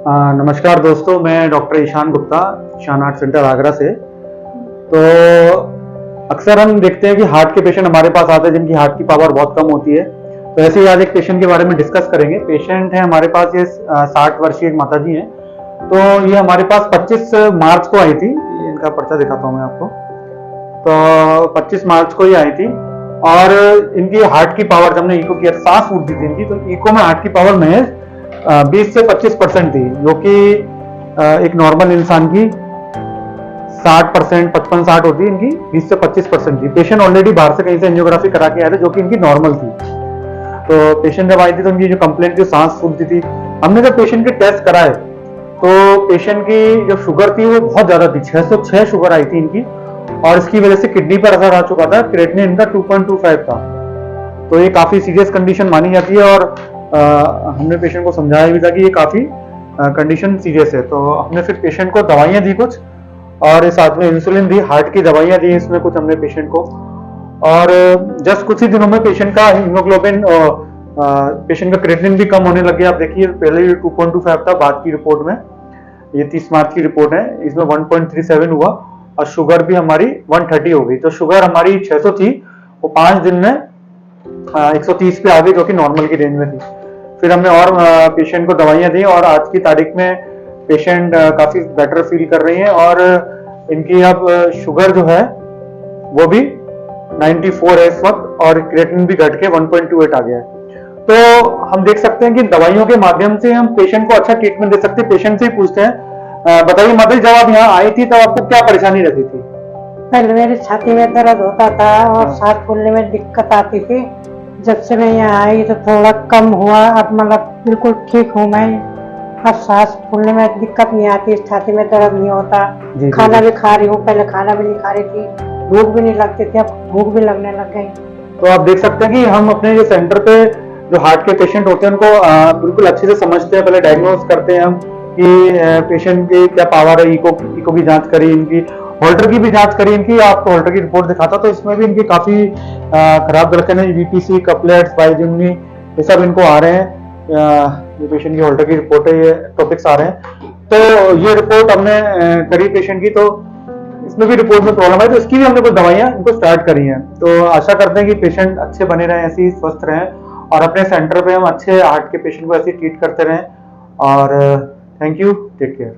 नमस्कार दोस्तों, मैं doctor Ishan Gupta, Ishan heart centre Agra से। तो अक्सर हम देखते हैं कि हार्ट के पेशेंट हमारे पास आते हैं जिनकी हार्ट की पावर बहुत कम होती है। तो ऐसे ही आज एक पेशेंट के बारे में डिस्कस करेंगे। पेशेंट है हमारे पास, ये 60 वर्षीय एक माता जी हैं। तो ये हमारे पास 25 मार्च को आई थी। इनका पर्चा दिखाता हूँ मैं आपको। तो 25 मार्च को ही आई थी और इनकी हार्ट की पावर, जब हमने इको किया, सांस फूट दी थी इनकी, तो इको में हार्ट की पावर महज 20 से 25% थी, जो कि एक नॉर्मल इंसान की 60%, 55-60 होती है, इनकी 20 से 25% थी। पेशेंट ऑलरेडी बाहर से कहीं से एंजियोग्राफी करा के आए थे, जो कि इनकी नॉर्मल थी। तो पेशेंट जब आई थी तो उनकी जो कंप्लेंट थी, सांस फूलती थी। हमने जब पेशेंट के टेस्ट कराए तो पेशेंट की जो शुगर थी वो बहुत ज्यादा थी, 606 शुगर आई थी इनकी, और इसकी वजह से किडनी पर असर आ चुका था। क्रिएटिनिन इनका 2.25 था। तो ये काफी सीरियस कंडीशन मानी जाती है और हमने पेशेंट को समझाया भी था कि ये काफी कंडीशन सीरियस है। तो हमने फिर पेशेंट को दवाइयां दी कुछ, और साथ में इंसुलिन दी, हार्ट की दवाइयां दी इसमें कुछ हमने पेशेंट को। और जस्ट कुछ ही दिनों में पेशेंट का हीमोग्लोबिन, पेशेंट का क्रिएटिनिन भी कम होने लग गया। आप देखिए, पहले 2.25 था, बाद की रिपोर्ट में, ये 30 मार्च की रिपोर्ट है, इसमें 1.37 हुआ और शुगर भी हमारी 130 हो गई। तो शुगर हमारी 600 थी, वो 5 दिन में 130 पे आ गई, जो कि नॉर्मल की रेंज में थी। फिर हमने और पेशेंट को दवाइयां दी और आज की तारीख में पेशेंट काफी बेटर फील कर रही हैं और इनकी अब शुगर जो है वो भी 94 है इस वक्त, और क्रिएटिनिन भी घट के 1.28 आ गया है। तो हम देख सकते हैं कि दवाइयों के माध्यम से हम पेशेंट को अच्छा ट्रीटमेंट दे सकते हैं। पेशेंट से ही पूछते हैं, बताइए माता जी, जब आप यहाँ आई थी तब आपको क्या परेशानी रहती थी? पहले मेरी छाती में दर्द होता था और सांस फूलने में दिक्कत आती थी। जब से मैं यहाँ आई तो थोड़ा कम हुआ, अब मतलब बिल्कुल ठीक हूँ मैं। अब सांस फूलने में दिक्कत नहीं आती, छाती में दर्द नहीं होता। खाना भी खा रही हूँ, पहले खाना भी नहीं खा रही थी, भूख भी नहीं लगती थी, अब भूख भी लगने लग गई। तो आप देख सकते हैं कि हम अपने ये सेंटर पे जो हार्ट के पेशेंट होते हैं उनको बिल्कुल अच्छे से समझते हैं। पहले डायग्नोज करते हैं हम कि पेशेंट की क्या पावर है, इको की जांच करी, इनकी होल्टर की भी जांच करी इनकी। आपको होल्टर की रिपोर्ट दिखाता तो इसमें भी इनकी काफी खराब लक्षण है, वीपीसी, कपलेट्स, बाइजिमनी, ये सब इनको आ रहे हैं। ये पेशेंट की होल्टर की रिपोर्ट है, ये टॉपिक्स आ रहे हैं। तो ये रिपोर्ट हमने करी पेशेंट की, तो इसमें भी रिपोर्ट में प्रॉब्लम है, तो इसकी भी हमने कुछ दवाइयां इनको स्टार्ट करी हैं। तो आशा करते हैं कि पेशेंट अच्छे बने रहें, ऐसे ही स्वस्थ रहें, और अपने सेंटर पे हम अच्छे हार्ट के पेशेंट को ऐसे ट्रीट करते रहें। और थैंक यू, टेक केयर।